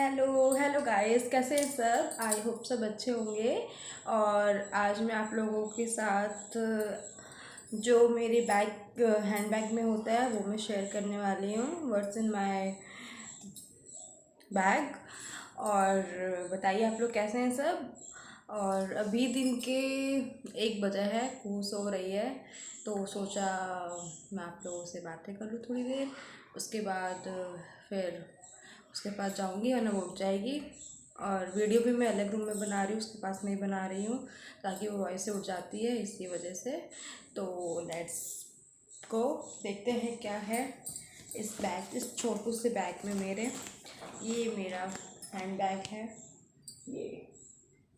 Hello guys, कैसे हैं सब। आई होप सब अच्छे होंगे। और आज मैं आप लोगों के साथ जो मेरे हैंड बैग में होता है वो मैं शेयर करने वाली हूँ। What's in my bag. और बताइए आप लोग कैसे हैं सब। और अभी दिन के 1 बजे है, कुहू सो रही है, तो सोचा मैं आप लोगों से बातें कर लूँ थोड़ी देर। उसके बाद फिर उसके पास जाऊंगी वरना वो उठ जाएगी। और वीडियो भी मैं अलग रूम में बना रही हूँ, उसके पास नहीं बना रही हूँ ताकि वो वहीं से उठ जाती है, इसी वजह से। तो लेट्स को देखते हैं क्या है इस छोटू से बैग में मेरे। ये मेरा हैंड बैग है, ये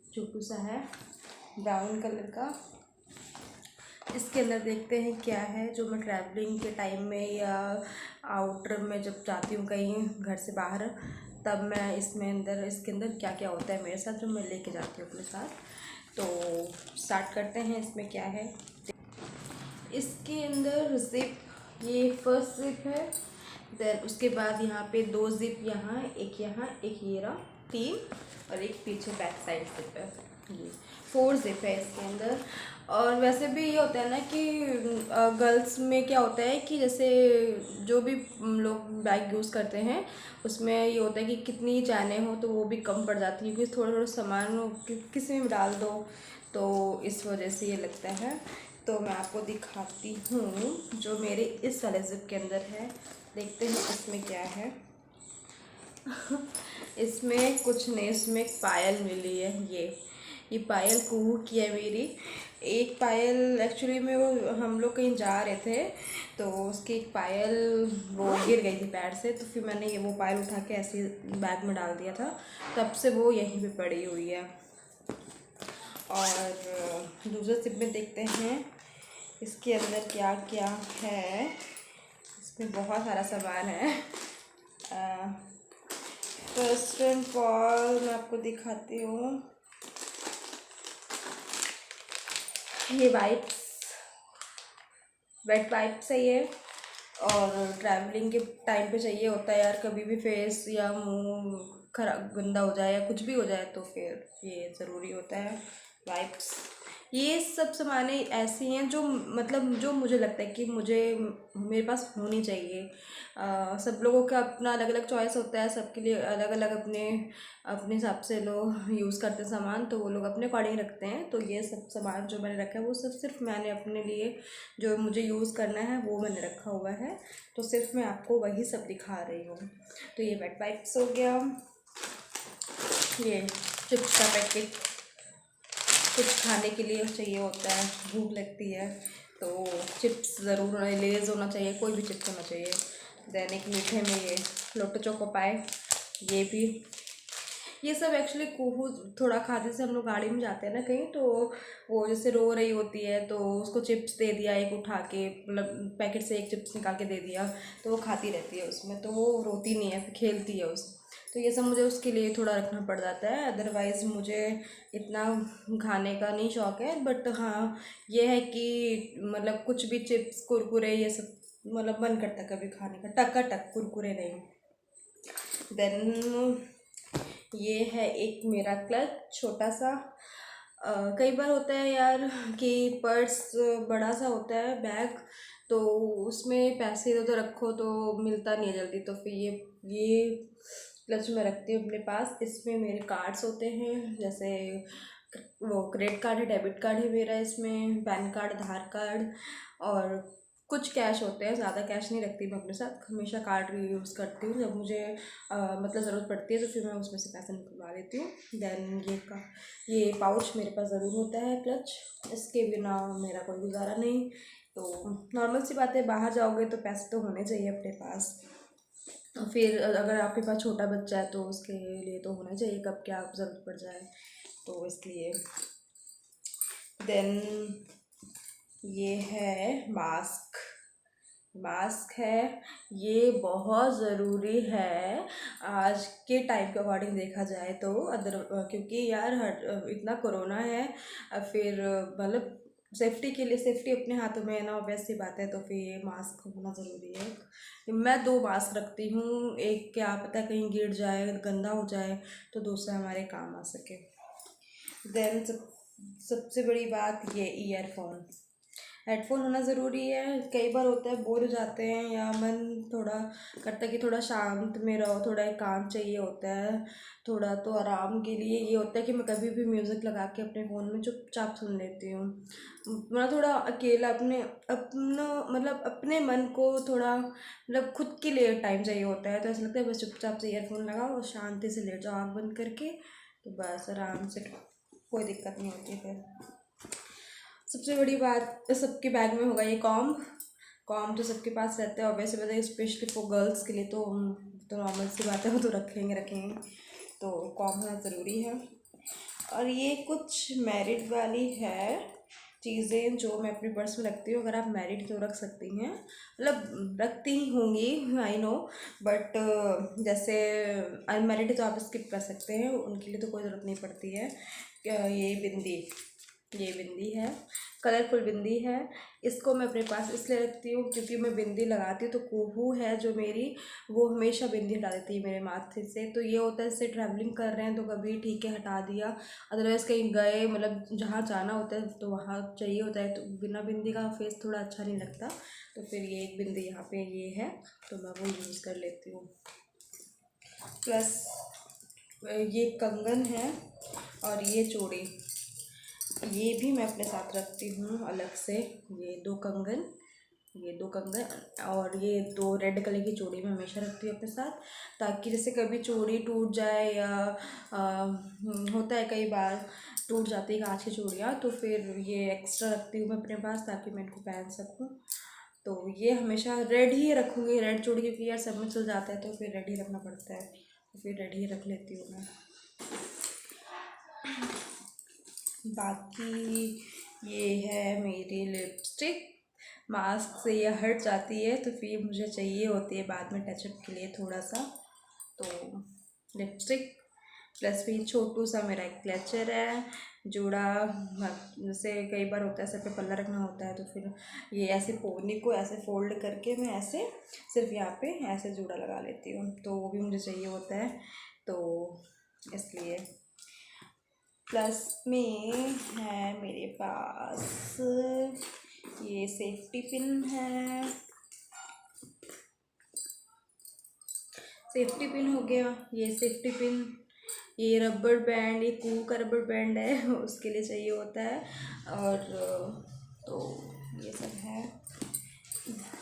छोटू सा है ब्राउन कलर का। इसके अंदर देखते हैं क्या है, जो मैं ट्रैवलिंग के टाइम में या आउटर में जब जाती हूँ कहीं घर से बाहर, तब मैं इसके अंदर क्या क्या होता है मेरे साथ जो मैं लेके जाती हूँ अपने साथ। तो स्टार्ट करते हैं, इसमें क्या है। इसके अंदर जिप, ये फर्स्ट जिप है। देन उसके बाद यहाँ पे 2 जिप, यहाँ एक ये रहा, 3, और एक पीछे बैक साइड जिप है। ये 4 जिप है इसके अंदर। और वैसे भी ये होता है ना कि गर्ल्स में क्या होता है कि जैसे जो भी लोग बैग यूज़ करते हैं उसमें ये होता है कि कितनी जाने हो तो वो भी कम पड़ जाती है, क्योंकि थोड़ा थोड़ा सामान किसी में भी डाल दो, तो इस वजह से ये लगता है। तो मैं आपको दिखाती हूँ जो मेरे इस वाले जिप के अंदर है। देखते हैं इसमें क्या है। इसमें कुछ नहीं, इसमें एक पायल मिली है। ये पायल कुहू की है मेरी। एक पायल एक्चुअली में वो हम लोग कहीं जा रहे थे तो उसकी एक पायल वो गिर गई थी पैर से, तो फिर मैंने ये वो पायल उठा के ऐसे बैग में डाल दिया था, तब से वो यहीं पे पड़ी हुई है। और दूसरे सिप में देखते हैं इसके अंदर क्या क्या है। इसमें बहुत सारा सामान है। फर्स्ट एंड ऑल मैं आपको दिखाती हूँ, ये वेट वाइप्स है ये। और ट्रैवलिंग के टाइम पे चाहिए होता है यार, कभी भी फेस या मुंह खराब गंदा हो जाए या कुछ भी हो जाए तो फिर ये ज़रूरी होता है वाइप्स। ये सब सामानें ऐसी हैं जो मतलब जो मुझे लगता है कि मेरे पास होनी चाहिए। सब लोगों का अपना अलग अलग चॉइस होता है, सबके लिए अलग अलग अपने अपने हिसाब से लोग यूज़ करते हैं सामान, तो वो लोग अपने अकॉर्डिंग रखते हैं। तो ये सब सामान जो मैंने रखा है वो सब सिर्फ मैंने अपने लिए जो मुझे यूज़ करना है वो मैंने रखा हुआ है, तो सिर्फ मैं आपको वही सब दिखा रही हूँ। तो ये वेट वाइप्स हो गया, ये चिप्स का पैकेट, कुछ खाने के लिए चाहिए होता है, भूख लगती है तो चिप्स ज़रूर होना, लेज़ होना चाहिए, कोई भी चिप्स होना चाहिए। देन एक मीठे में ये लोटो चोको पाए, ये भी। ये सब एक्चुअली कुहू थोड़ा खाते से हम लोग गाड़ी में जाते हैं ना कहीं, तो वो जैसे रो रही होती है तो उसको चिप्स दे दिया एक उठा के, मतलब पैकेट से एक चिप्स निकाल के दे दिया, तो वो खाती रहती है उसमें, तो वो रोती नहीं है, फिर खेलती है उस। तो ये सब मुझे उसके लिए थोड़ा रखना पड़ जाता है, अदरवाइज़ मुझे इतना खाने का नहीं शौक है। बट हाँ, ये है कि मतलब कुछ भी चिप्स कुरकुरे ये सब मतलब मन करता है कभी खाने का, टक कुरकुरे नहीं। देन ये है एक मेरा क्लच छोटा सा। कई बार होता है यार कि पर्स बड़ा सा होता है बैग, तो उसमें पैसे इधर उधर रखो तो मिलता नहीं है जल्दी, तो फिर ये क्लच मैं रखती हूँ अपने पास। इसमें मेरे कार्ड्स होते हैं, जैसे वो क्रेडिट कार्ड है, डेबिट कार्ड है मेरा, इसमें पैन कार्ड, आधार कार्ड, और कुछ कैश होते हैं। ज़्यादा कैश नहीं रखती मैं अपने साथ, हमेशा कार्ड यूज़ करती हूँ। जब मुझे मतलब ज़रूरत पड़ती है तो फिर मैं उसमें से पैसे निकलवा लेती हूँ। देन ये पाउच मेरे पास ज़रूर होता है क्लच, इसके बिना मेरा कोई गुजारा नहीं। तो नॉर्मल सी बात है, बाहर जाओगे तो पैसे तो होने चाहिए अपने पास। फिर अगर आपके पास छोटा बच्चा है तो उसके लिए तो होना चाहिए, कब क्या ज़रूरत पड़ जाए, तो इसलिए। देन ये है मास्क है, ये बहुत ज़रूरी है आज के टाइम के अकॉर्डिंग देखा जाए तो। क्योंकि यार इतना कोरोना है, फिर मतलब सेफ्टी के लिए, सेफ्टी अपने हाथों में है ना, ऑब्वियस सी बात है, तो फिर ये मास्क होना ज़रूरी है। मैं 2 मास्क रखती हूँ, एक क्या पता कहीं गिर जाए, गंदा हो जाए, तो दूसरा हमारे काम आ सके। देन सबसे बड़ी बात ये ईयरफोन, हेडफोन होना ज़रूरी है। कई बार होता है बोर हो जाते हैं या मन थोड़ा करता है कि थोड़ा शांत में रहो, थोड़ा एकांत चाहिए होता है, थोड़ा तो आराम के लिए ये होता है कि मैं कभी भी म्यूज़िक लगा के अपने फ़ोन में चुपचाप सुन लेती हूँ। मैं थोड़ा अकेला अपना मतलब अपने मन को थोड़ा मतलब खुद के लिए टाइम चाहिए होता है, तो ऐसा लगता है बस चुपचाप से ईयरफोन लगाओ और शांति से लेट जाओ आँख बंद करके, तो बस आराम से कोई दिक्कत नहीं होती फिर। सबसे बड़ी बात, सबके बैग में होगा ये कॉम्ब। कॉम्ब तो सबके पास रहता है, और वैसे बताइए स्पेशली फॉर गर्ल्स के लिए तो नॉर्मल सी बात है, वो तो रखेंगे। तो कॉम्ब होना ज़रूरी है। और ये कुछ मैरिड वाली है चीज़ें जो मैं अपने पर्स में रखती हूँ। अगर आप मैरिड तो रख सकती हैं, मतलब रखती ही होंगी, आई नो, बट जैसे अनमैरिड तो आप स्किप कर सकते हैं, उनके लिए तो कोई ज़रूरत नहीं पड़ती है। ये बिंदी है, कलरफुल बिंदी है। इसको मैं अपने पास इसलिए रखती हूँ क्योंकि मैं बिंदी लगाती हूँ तो कुहू है जो मेरी, वो हमेशा बिंदी हटा देती है मेरे माथे से। तो ये होता है जैसे ट्रैवलिंग कर रहे हैं तो कभी ठीक है हटा दिया, अदरवाइज़ कहीं गए मतलब जहाँ जाना होता है तो वहाँ चाहिए होता है, तो बिना बिंदी का फेस थोड़ा अच्छा नहीं लगता, तो फिर ये एक बिंदी यहाँ पे ये है, तो मैं वो यूज़ कर लेती हूँ। प्लस ये कंगन है और ये चूड़ी, ये भी मैं अपने साथ रखती हूँ अलग से। ये दो कंगन और ये 2 रेड कलर की चूड़ी मैं हमेशा रखती हूँ अपने साथ, ताकि जैसे कभी चूड़ी टूट जाए या होता है कई बार टूट जाती है कांच की चूड़ियाँ, तो फिर ये एक्स्ट्रा रखती हूँ मैं अपने पास ताकि मैं इनको पहन सकूँ। तो ये हमेशा रेड ही रखूँगी, रेड चूड़ी, क्योंकि यार सब में चल जाता है तो फिर रेड ही रखना पड़ता है, तो फिर रेड ही रख लेती हूँ मैं। बाकी ये है मेरी लिपस्टिक, मास्क से ये हट जाती है तो फिर मुझे चाहिए होती है बाद में टचअप के लिए थोड़ा सा, तो लिपस्टिक। प्लस फिर छोटू सा मेरा एक क्लचर है जोड़ा, जैसे कई बार होता है सर पे पल्ला रखना होता है, तो फिर ये ऐसे पोनी को ऐसे फोल्ड करके मैं ऐसे सिर्फ यहाँ पे ऐसे जोड़ा लगा लेती हूँ, तो वो भी मुझे चाहिए होता है, तो इसलिए। प्लस में है मेरे पास ये सेफ्टी पिन है, सेफ्टी पिन हो गया, ये सेफ्टी पिन, ये रबर बैंड, ये कू का रबर बैंड है उसके लिए चाहिए होता है, और तो ये सब है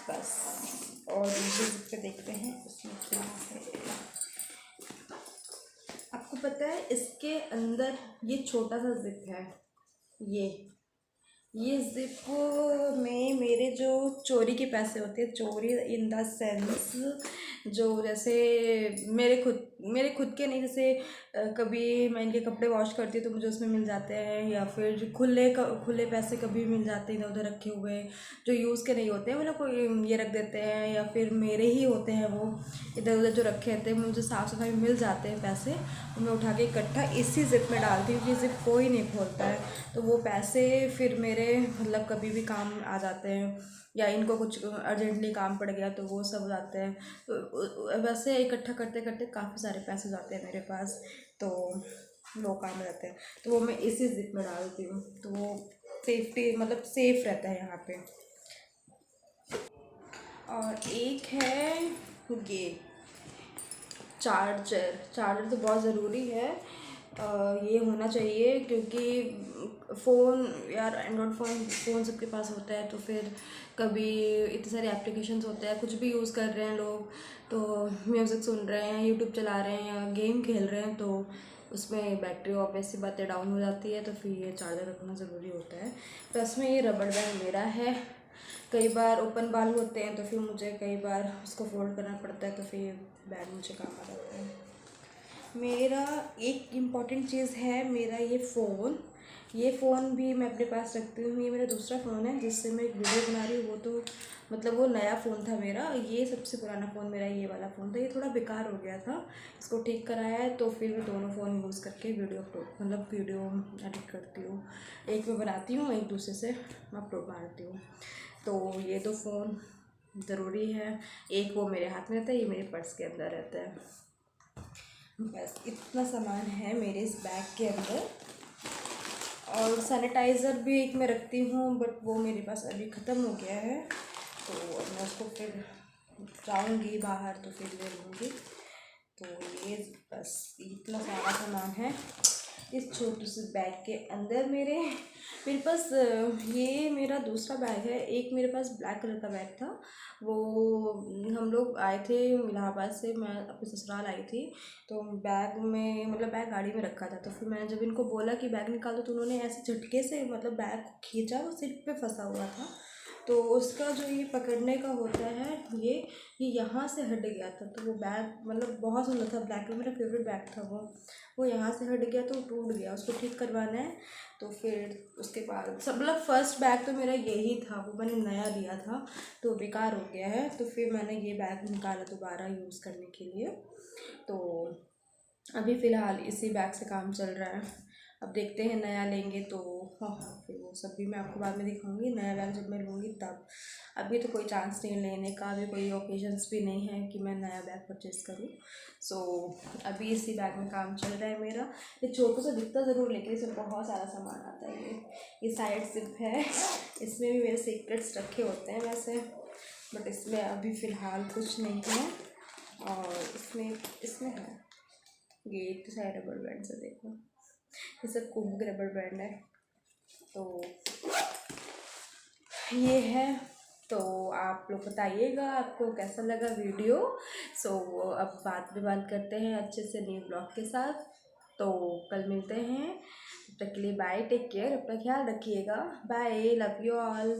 बस। और दूसरे जिप पे देखते हैं उसमें क्या है। आपको पता है इसके अंदर ये छोटा सा जिप है, ये जिप में मेरे जो चोरी के पैसे होते हैं, चोरी इन द सेंस जो जैसे मेरे खुद के नहीं, जैसे कभी मैं इनके कपड़े वॉश करती हूँ तो मुझे उसमें मिल जाते हैं, या फिर जो खुले पैसे कभी मिल जाते हैं इधर उधर रखे हुए जो यूज़ के नहीं होते हैं, मतलब कोई ये रख देते हैं, या फिर मेरे ही होते हैं वो इधर उधर जो रखे रहते हैं, मुझे साफ़ सफाई मिल जाते हैं पैसे, मैं उठा के इकट्ठा इसी जिप में डालती हूँ कि जिप कोई नहीं खोलता है, तो वो पैसे फिर मेरे मतलब कभी भी काम आ जाते हैं, या इनको कुछ अर्जेंटली काम पड़ गया तो वो सब हो जाते हैं, तो वैसे इकट्ठा करते करते काफ़ी सारे पैसे जाते हैं मेरे पास, तो वो काम रहते हैं, तो वो मैं इसी जिप में डालती हूँ, तो वो सेफ्टी मतलब सेफ रहता है यहाँ पे। और एक है ये चार्जर तो बहुत ज़रूरी है, ये होना चाहिए क्योंकि फ़ोन यार एंड्रॉयड फ़ोन सबके पास होता है, तो फिर कभी इतने सारे एप्लीकेशंस होते हैं, कुछ भी यूज़ कर रहे हैं लोग, तो म्यूज़िक सुन रहे हैं, यूट्यूब चला रहे हैं या गेम खेल रहे हैं, तो उसमें बैटरी ऑब्वियस सी बातें डाउन हो जाती है, तो फिर ये चार्जर रखना ज़रूरी होता है। प्लस में ये रबड़ बैंड मेरा है, कई बार ओपन बाल होते हैं तो फिर मुझे कई बार उसको फोल्ड करना पड़ता है, तो फिर बैंड मुझे काम आ जाता है। मेरा एक इम्पॉर्टेंट चीज़ है मेरा ये फ़ोन, ये फ़ोन भी मैं अपने पास रखती हूँ। ये मेरा दूसरा फ़ोन है जिससे मैं एक वीडियो बना रही हूँ। वो तो मतलब वो नया फ़ोन था मेरा। ये सबसे पुराना फ़ोन मेरा ये वाला फ़ोन था। ये थोड़ा बेकार हो गया था, इसको ठीक कराया है। तो फिर मैं दोनों फ़ोन यूज़ करके वीडियो अपलोड मतलब वीडियो एडिट करती हूँ। एक मैं बनाती हूँ, एक दूसरे से अपलोड मारती हूँ। तो ये दो फ़ोन ज़रूरी है। एक वो मेरे हाथ में रहता है, ये मेरे पर्स के अंदर रहता है। बस इतना सामान है मेरे इस बैग के अंदर। और सैनिटाइज़र भी एक मैं रखती हूँ, बट वो मेरे पास अभी ख़त्म हो गया है। तो अब मैं उसको फिर जाऊँगी बाहर तो फिर ले लूँगी। तो ये बस इतना सारा सामान है इस छोटे से बैग के अंदर। मेरे पास ये मेरा दूसरा बैग है। एक मेरे पास ब्लैक कलर का बैग था, वो हम लोग आए थे इलाहाबाद से, मैं अपने ससुराल आई थी। तो बैग में मतलब बैग गाड़ी में रखा था। तो फिर मैंने जब इनको बोला कि बैग निकाल दो तो उन्होंने ऐसे झटके से मतलब बैग को खींचा, वो सिर पे फंसा हुआ था। तो उसका जो ये पकड़ने का होता है ये यहाँ से हट गया था। तो वो बैग मतलब बहुत सुंदर था, ब्लैक कलर मेरा फेवरेट बैग था वो यहाँ से हट गया तो टूट गया, उसको ठीक करवाना है। तो फिर उसके बाद सब मतलब फर्स्ट बैग तो मेरा यही था, वो मैंने नया लिया था तो बेकार हो गया है। तो फिर मैंने ये बैग निकाला दोबारा यूज़ करने के लिए। तो अभी फ़िलहाल इसी बैग से काम चल रहा है। अब देखते हैं नया लेंगे तो हाँ फिर वो सब भी मैं आपको बाद में दिखाऊंगी, नया बैग जब मैं लूँगी तब। अभी तो कोई चांस नहीं लेने का, अभी कोई ओकेजन्स भी नहीं है कि मैं नया बैग परचेज़ करूँ। सो अभी इसी बैग में काम चल रहा है मेरा। ये छोटा सा दिखता ज़रूर लेकिन इसमें बहुत सारा सामान आता है। ये साइड जिप है, इसमें भी मेरे सीक्रेट्स रखे होते हैं वैसे, बट इसमें अभी फ़िलहाल कुछ नहीं है। और इसमें है ये इतने सारे रबर बैंड से, देखो ये सब कुंभ रबर बैंड है। तो ये है। तो आप लोग बताइएगा आपको कैसा लगा वीडियो। सो अब बात करते हैं अच्छे से न्यू ब्लॉग के साथ। तो कल मिलते हैं, तब तक के लिए बाय, टेक केयर, अपना ख्याल रखिएगा, बाय, लव यू ऑल।